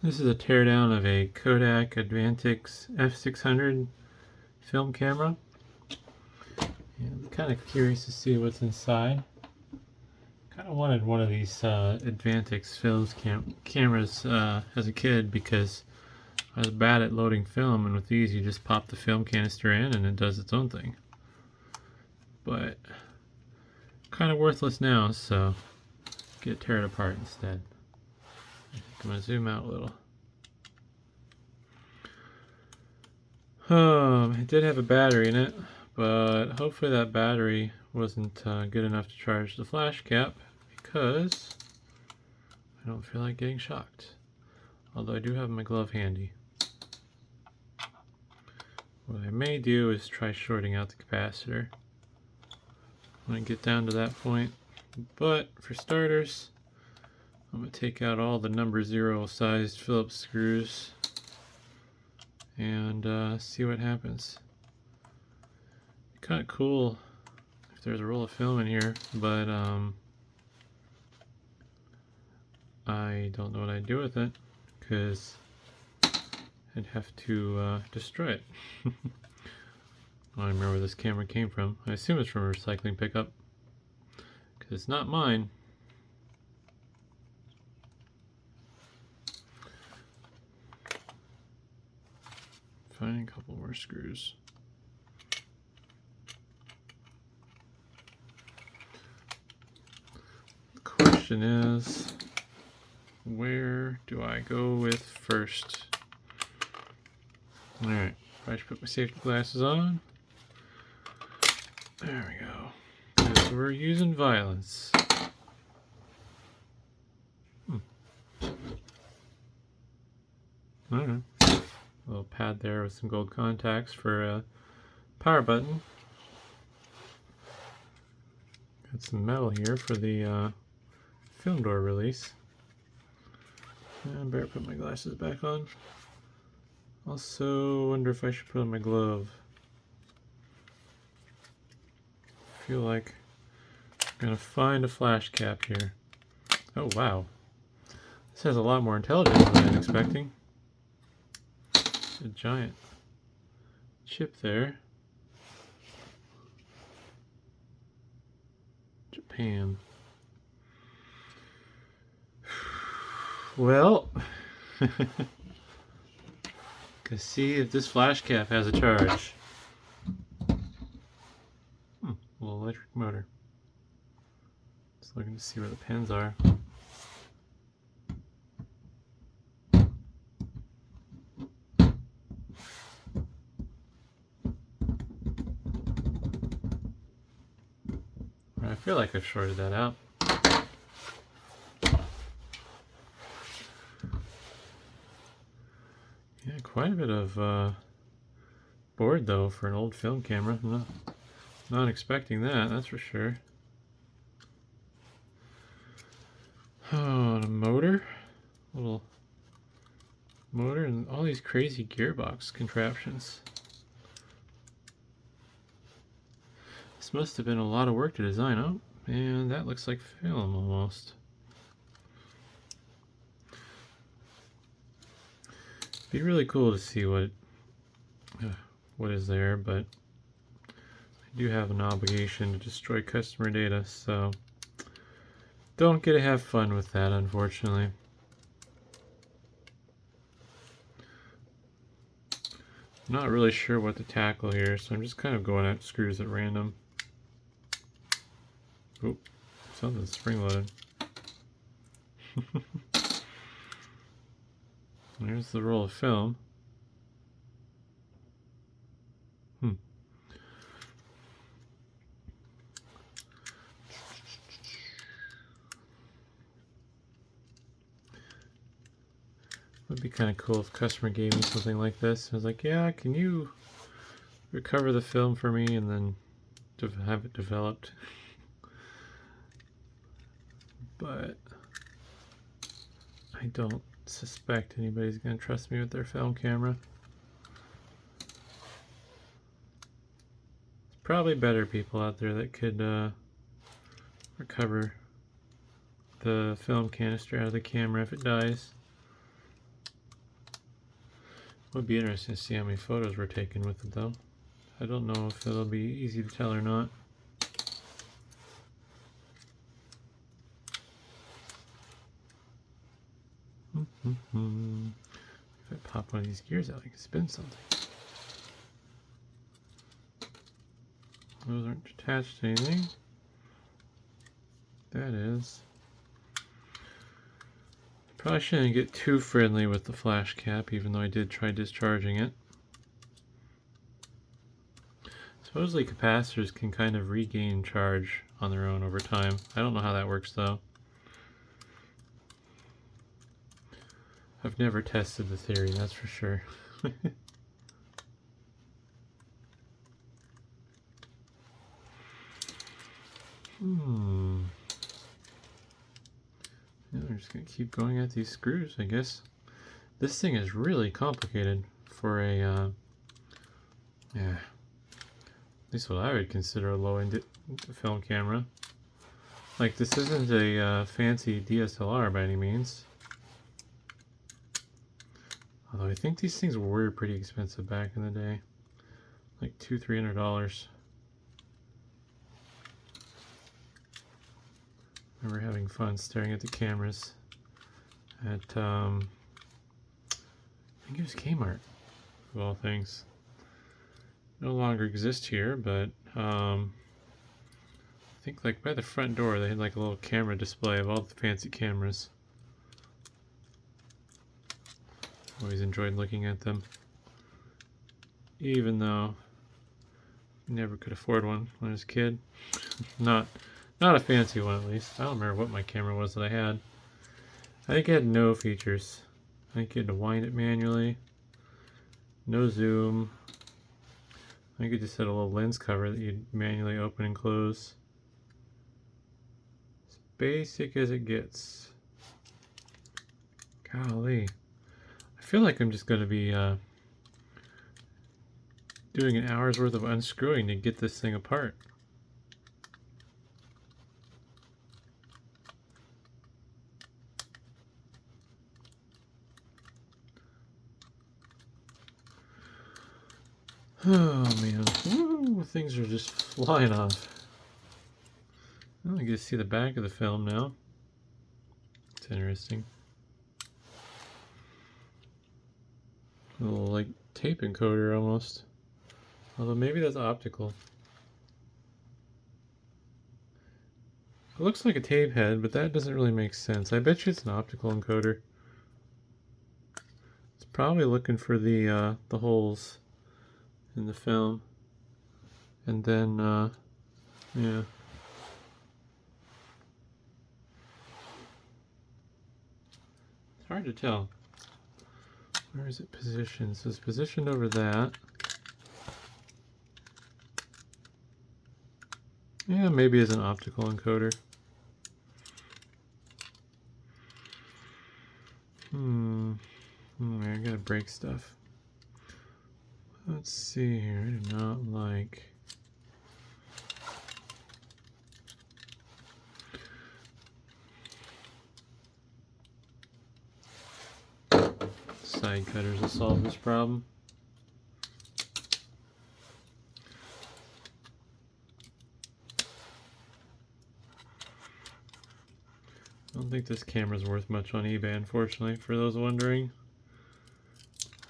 This is a teardown of a Kodak Advantix F600 film camera. And I'm kind of curious to see what's inside. Kind of wanted one of these Advantix cameras as a kid because I was bad at loading film, and with these you just pop the film canister in and it does its own thing. But kind of worthless now, so get tear it apart instead. I'm going to zoom out a little. It did have a battery in it, but hopefully that battery wasn't good enough to charge the flash cap because I don't feel like getting shocked. Although I do have my glove handy. What I may do is try shorting out the capacitor when I get down to that point. But for starters, I'm going to take out all the number 0 sized Phillips screws and see what happens. Kind of cool if there's a roll of film in here, but I don't know what I'd do with it because I'd have to destroy it. I don't remember where this camera came from. I assume it's from a recycling pickup because it's not mine. Finding a couple more screws. The question is, where do I go with first? Alright, I should put my safety glasses on. There we go. Because we're using violence. I don't know. A little pad there with some gold contacts for a power button. Got some metal here for the film door release. I better put my glasses back on. Also, wonder if I should put on my glove. Feel like I'm gonna find a flash cap here. Oh wow, this has a lot more intelligence than I was expecting. A giant chip there. Japan. Well, let's see if this flash cap has a charge. Little electric motor. Just looking to see where the pins are. I feel like I've shorted that out. Yeah, quite a bit of board though for an old film camera. I'm not expecting that, that's for sure. Oh, and a motor. Little motor and all these crazy gearbox contraptions. This must have been a lot of work to design. Oh, and that looks like film almost. Be really cool to see what is there, but I do have an obligation to destroy customer data, so don't get to have fun with that, unfortunately. I'm not really sure what to tackle here, so I'm just kind of going at screws at random. Oop, something's spring-loaded. There's the roll of film. Would be kind of cool if a customer gave me something like this. I was like, yeah, can you recover the film for me and then have it developed? But I don't suspect anybody's going to trust me with their film camera. There's probably better people out there that could recover the film canister out of the camera if it dies. Would be interesting to see how many photos were taken with it though. I don't know if it'll be easy to tell or not. If I pop one of these gears out, I can spin something. Those aren't attached to anything. That is. Probably shouldn't get too friendly with the flash cap, even though I did try discharging it. Supposedly capacitors can kind of regain charge on their own over time. I don't know how that works though. I've never tested the theory, that's for sure. Yeah, we're just gonna keep going at these screws, I guess. This thing is really complicated for a, yeah, at least what I would consider a low-end film camera. Like, this isn't a fancy DSLR by any means. Although I think these things were pretty expensive back in the day. Like $200–300. I remember having fun staring at the cameras at, I think it was Kmart, of all things. No longer exist here, but I think like by the front door they had like a little camera display of all the fancy cameras. Always enjoyed looking at them, even though I never could afford one when I was a kid. Not a fancy one, at least. I don't remember what my camera was that I had. I think it had no features. I think you had to wind it manually. No zoom. I think it just had a little lens cover that you'd manually open and close. As basic as it gets. Golly. I feel like I'm just going to be doing an hour's worth of unscrewing to get this thing apart. Oh man, woo, things are just flying off. Well, I get to see the back of the film now. It's interesting. A little like tape encoder almost. Although maybe that's optical. It looks like a tape head, but that doesn't really make sense. I bet you it's an optical encoder. It's probably looking for the holes in the film, and then yeah, it's hard to tell. Where is it positioned? So it's positioned over that. Yeah, maybe as an optical encoder. I gotta break stuff. Let's see here. I do not like. Side cutters will solve this problem. I don't think this camera's worth much on eBay, unfortunately, for those wondering.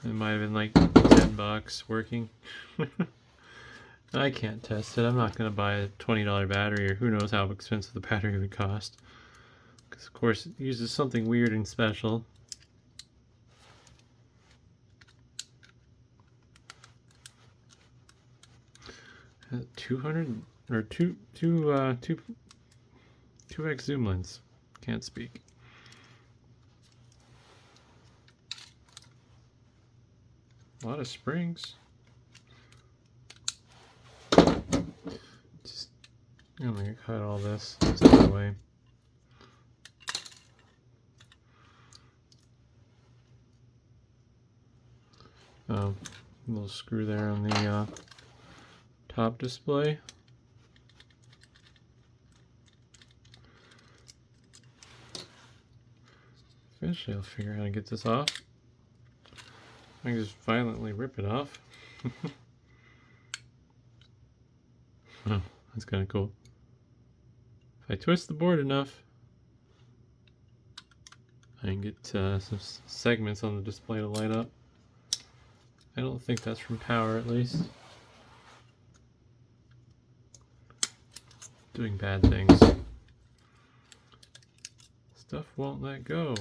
It might have been like $10 working. I can't test it. I'm not going to buy a $20 battery, or who knows how expensive the battery would cost. Because, of course, it uses something weird and special. Has 200 or 2x zoom lens. Can't speak. A lot of springs. Just, I'm gonna cut all this. It's out of the way. Little screw there on the top display. Eventually I'll figure out how to get this off. I can just violently rip it off. Oh, that's kind of cool. If I twist the board enough, I can get some segments on the display to light up. I don't think that's from power, at least. Doing bad things. Stuff won't let go.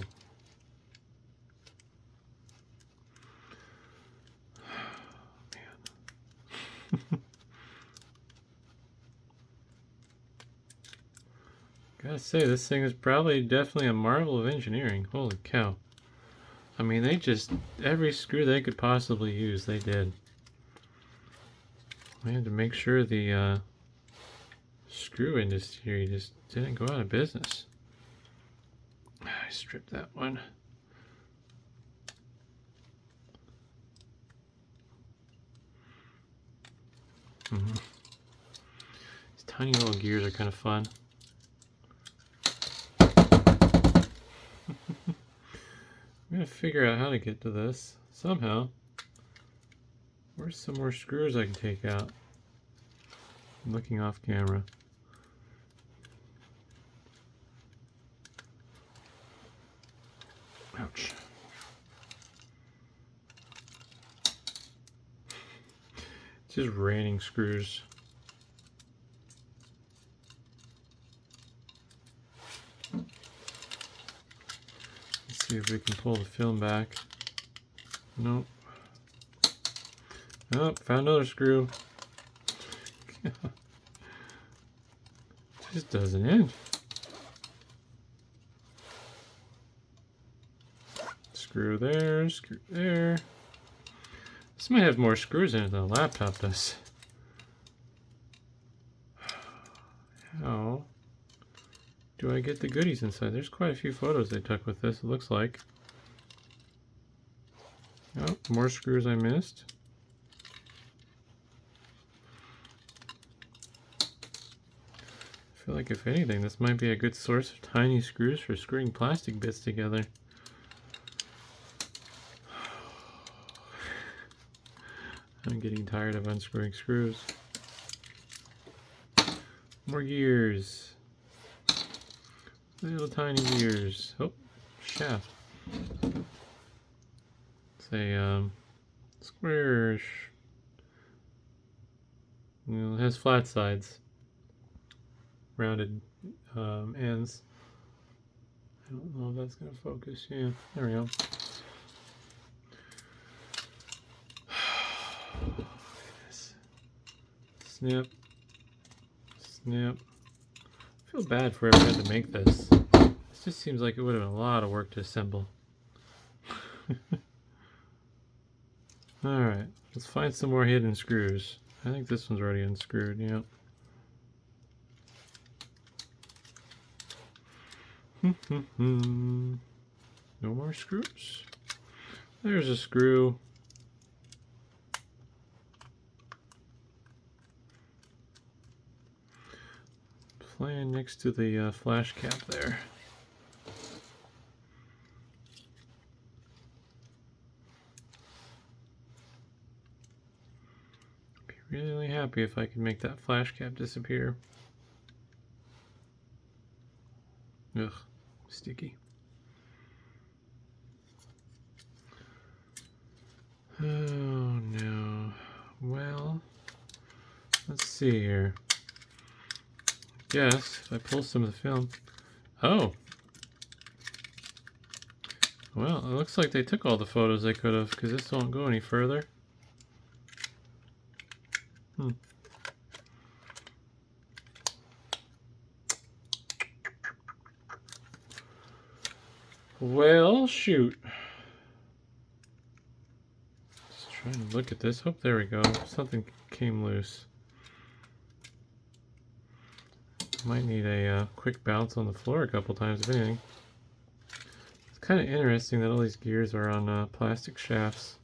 Man. Gotta say, this thing is probably definitely a marvel of engineering. Holy cow. I mean, they just, every screw they could possibly use, they did. We had to make sure the screw industry just didn't go out of business. I stripped that one. These tiny little gears are kind of fun. I'm gonna figure out how to get to this somehow. Where's some more screws I can take out? I'm looking off camera. Ouch. It's just raining screws. Let's see if we can pull the film back. Nope. Oh, found another screw. Just doesn't end. Screw there, screw there. This might have more screws in it than a laptop does. How do I get the goodies inside? There's quite a few photos they took with this, it looks like. Oh, more screws I missed. I feel like if anything, this might be a good source of tiny screws for screwing plastic bits together. I'm getting tired of unscrewing screws. More gears. Little tiny gears. Oh, shaft. It's a squarish. You know, it has flat sides. Rounded ends. I don't know if that's going to focus. Yeah, there we go. Snip. Snip. I feel bad for whoever had to make this. This just seems like it would have been a lot of work to assemble. Alright, let's find some more hidden screws. I think this one's already unscrewed, yeah. No more screws. There's a screw. Playing next to the flash cap there. Be really happy if I could make that flash cap disappear. Ugh, sticky. Oh no. Well, let's see here. Yes, if I pull some of the film. Oh. Well, it looks like they took all the photos they could have, because this won't go any further. Well, shoot. Just trying to look at this. Oh, there we go. Something came loose. Might need a quick bounce on the floor a couple times, if anything. It's kind of interesting that all these gears are on plastic shafts.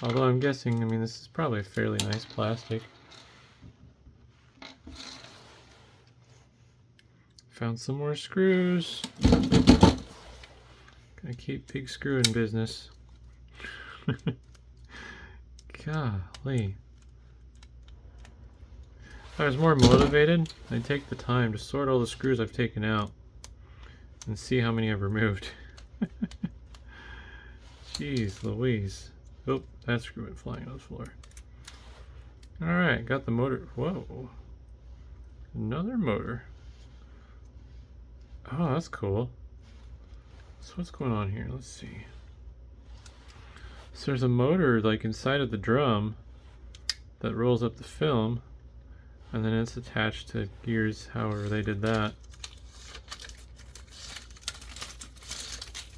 Although I'm guessing, I mean, this is probably a fairly nice plastic. Found some more screws. Gonna keep big screw in business. Golly. If I was more motivated, I'd take the time to sort all the screws I've taken out and see how many I've removed. Jeez Louise. Oh, that screw went flying on the floor. Alright, got the motor. Whoa. Another motor. Oh, that's cool. So what's going on here? Let's see. So there's a motor like inside of the drum that rolls up the film, and then it's attached to gears, however they did that.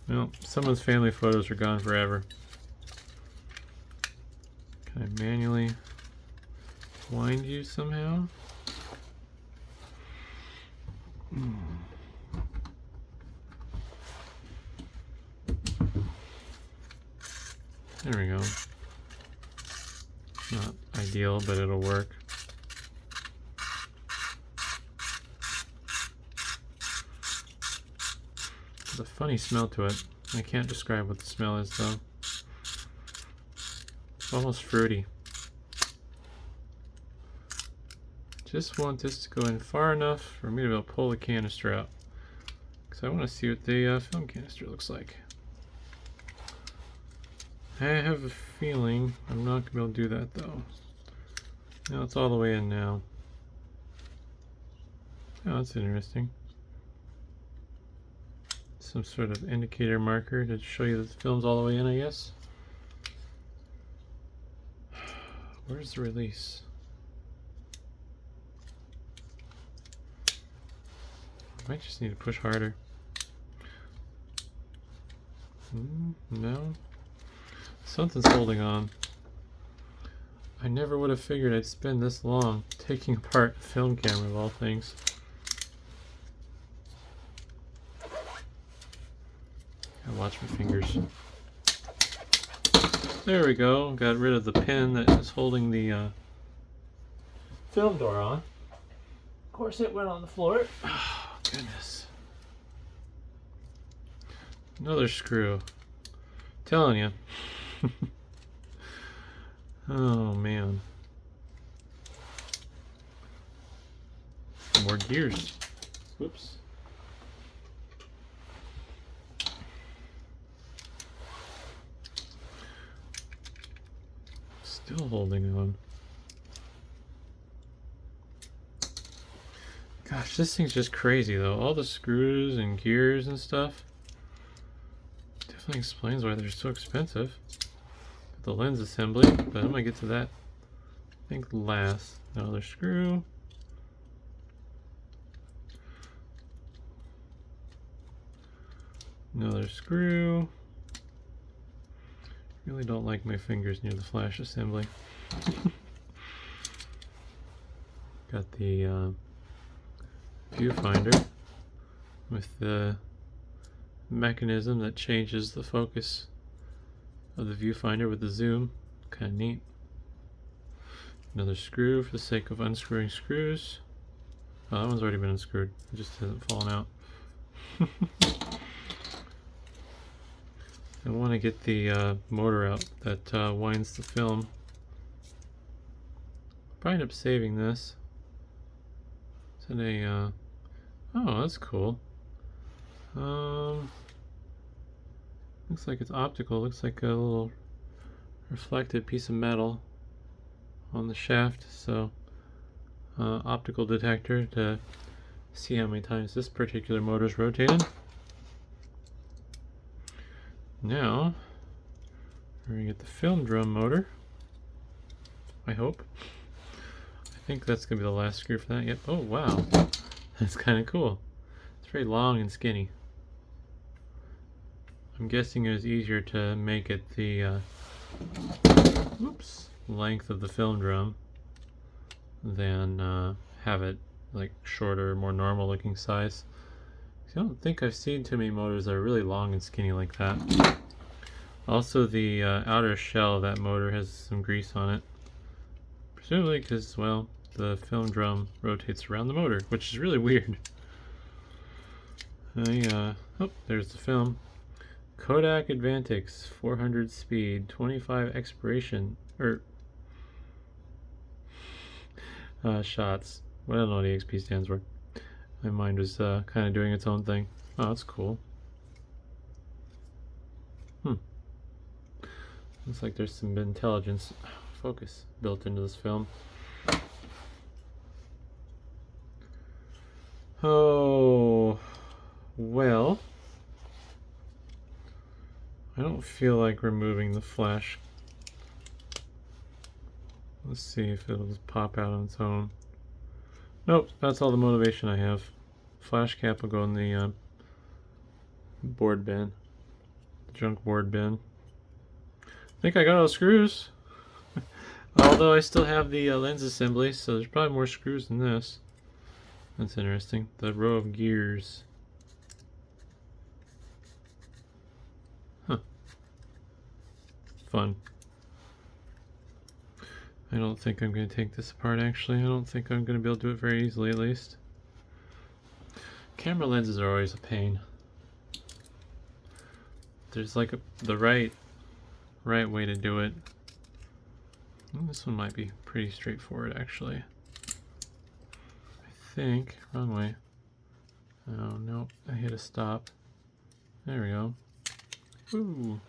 Well, someone's family photos are gone forever. Can I manually wind you somehow? There we go. Not ideal, but it'll work. There's a funny smell to it. I can't describe what the smell is though. It's almost fruity. Just want this to go in far enough for me to be able to pull the canister out, because I want to see what the film canister looks like. I have a feeling I'm not going to be able to do that though. No, it's all the way in now. Oh, that's interesting. Some sort of indicator marker to show you that the film's all the way in, I guess. Where's the release? Might just need to push harder. No. Something's holding on. I never would have figured I'd spend this long taking apart a film camera of all things. Gotta watch my fingers. There we go. Got rid of the pin that is holding the film door on. Of course it went on the floor. Oh, goodness. Another screw. Telling you. Oh man. More gears. Whoops. Still holding on. Gosh, this thing's just crazy though. All the screws and gears and stuff. Definitely explains why they're so expensive. The lens assembly, but I'm gonna get to that I think last. Another screw. Another screw. Really don't like my fingers near the flash assembly. Got the viewfinder with the mechanism that changes the focus of the viewfinder with the zoom. Kind of neat. Another screw for the sake of unscrewing screws. Oh, that one's already been unscrewed. It just hasn't fallen out. I want to get the motor out that winds the film. Probably end up saving this. Is it a oh, that's cool. Looks like it's optical. Looks like a little reflected piece of metal on the shaft. So optical detector to see how many times this particular motor is rotated. Now we're gonna get the film drum motor. I hope. I think that's gonna be the last screw for that. Yep. Oh wow, that's kind of cool. It's very long and skinny. I'm guessing it was easier to make it the length of the film drum than have it like shorter, more normal looking size. I don't think I've seen too many motors that are really long and skinny like that. Also, the outer shell of that motor has some grease on it. Presumably because, well, the film drum rotates around the motor, which is really weird. Oh, there's the film. Kodak Advantix 400 speed, 25 expiration, shots. Well, I don't know what EXP stands for. My mind was kind of doing its own thing. Oh, that's cool. Looks like there's some intelligence focus built into this film. Oh, well, I don't feel like removing the flash. Let's see if it'll just pop out on its own. Nope, that's all the motivation I have. Flash cap will go in the board bin, the junk board bin. I think I got all the screws. Although I still have the lens assembly, so there's probably more screws than this. That's interesting. The row of gears. Huh. Fun. I don't think I'm going to take this apart actually. I don't think I'm going to be able to do it very easily at least. Camera lenses are always a pain. There's like the right way to do it. This one might be pretty straightforward actually. I think, wrong way. Oh no, I hit a stop. There we go. Ooh.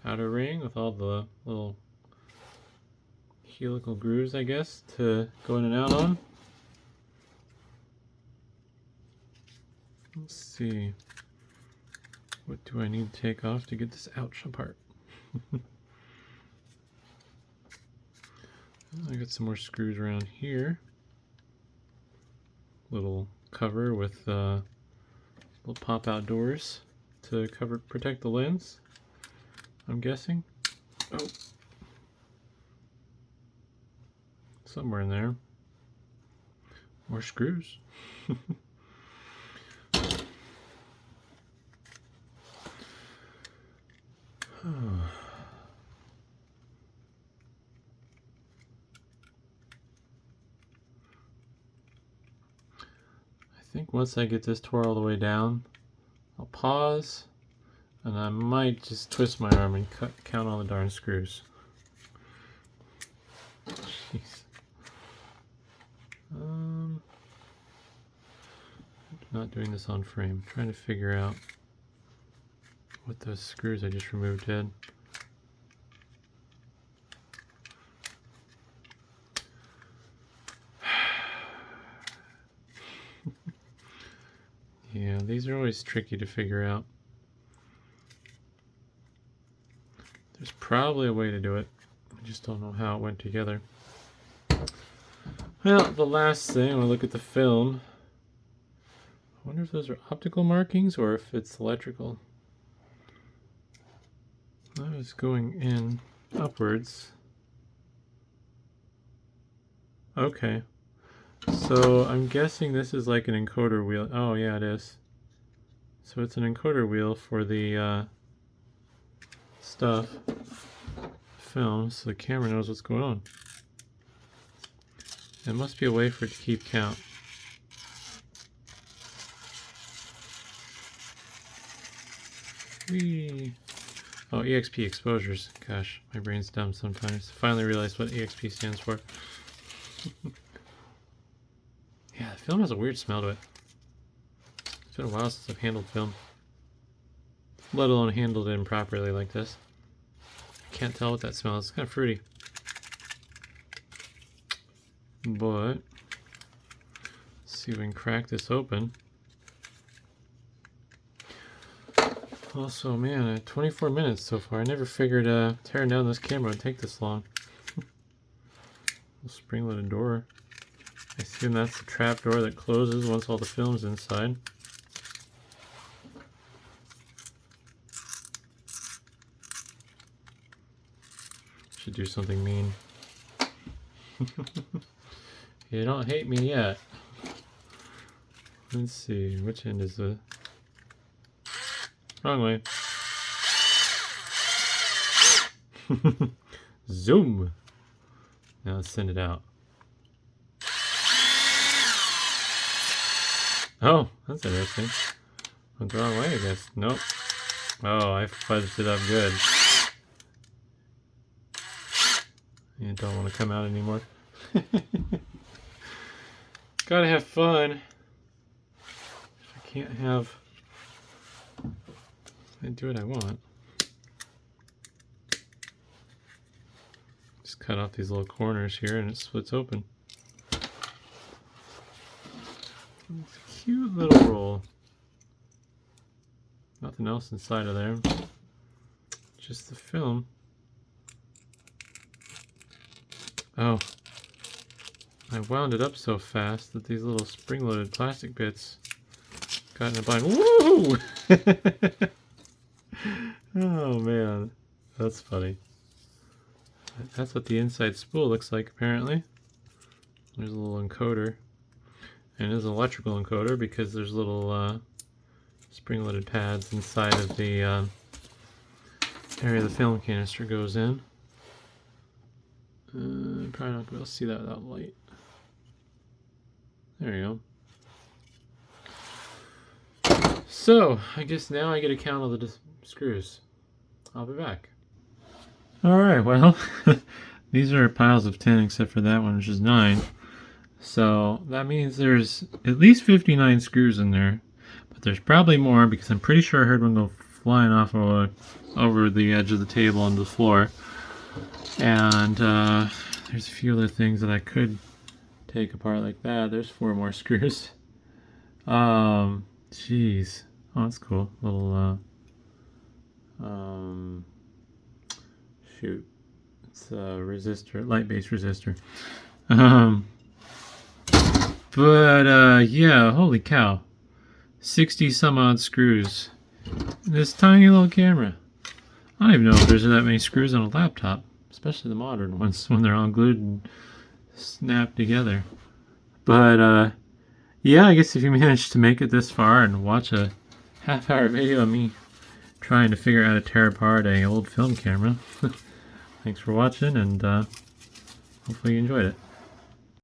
Outer ring with all the little helical grooves, I guess, to go in and out on. Let's see. What do I need to take off to get this ouch apart? I got some more screws around here. Little cover with little pop-out doors to protect the lens, I'm guessing. Oh, somewhere in there. More screws. I think once I get this tore all the way down, I'll pause, and I might just twist my arm and count all the darn screws. Jeez. Not doing this on frame. I'm trying to figure out what those screws I just removed did. Yeah, these are always tricky to figure out. There's probably a way to do it. I just don't know how it went together. Well, the last thing, I want to look at the film. I wonder if those are optical markings or if it's electrical. I was going in upwards. Okay. So I'm guessing this is like an encoder wheel. Oh yeah, it is. So it's an encoder wheel for the stuff, film, so the camera knows what's going on. There must be a way for it to keep count. Whee. Oh, EXP exposures. Gosh, my brain's dumb sometimes. Finally realized what EXP stands for. Yeah, the film has a weird smell to it. It's been a while since I've handled film. Let alone handled it improperly like this. I can't tell what that smell is. It's kind of fruity. But, let's see if we can crack this open. Also, man, 24 minutes so far. I never figured tearing down this camera would take this long. Spring-loaded door. I assume that's the trap door that closes once all the film's inside. Should do something mean. You don't hate me yet. Let's see, which end is the... Wrong way. Zoom! Now let's send it out. Oh, that's interesting. Went the wrong way, I guess. Nope. Oh, I fudged it up good. You don't want to come out anymore. Gotta have fun. If I can't have... I do what I want. Just cut off these little corners here and it splits open. It's a cute little roll. Nothing else inside of there. Just the film. Oh. I wound it up so fast that these little spring-loaded plastic bits got in a bind. Woo! Oh man, that's funny. That's what the inside spool looks like apparently. There's a little encoder. And it is an electrical encoder because there's little spring-loaded pads inside of the area the film canister goes in. Probably not going to be able to see that without light. There you go. So, I guess now I get to count all the screws. I'll be back. Alright, well, these are piles of 10 except for that one, which is 9. So that means there's at least 59 screws in there, but there's probably more because I'm pretty sure I heard one go flying off over the edge of the table onto the floor. And there's a few other things that I could take apart like that. There's 4 more screws. Jeez. Oh, that's cool. Little shoot. It's a resistor, light-based resistor. But yeah, holy cow. 60 some odd screws. This tiny little camera. I don't even know if there's that many screws on a laptop, especially the modern ones when they're all glued and snapped together. But yeah, I guess if you managed to make it this far and watch a half-hour video of me trying to figure out how to tear apart an old film camera, thanks for watching, and hopefully you enjoyed it.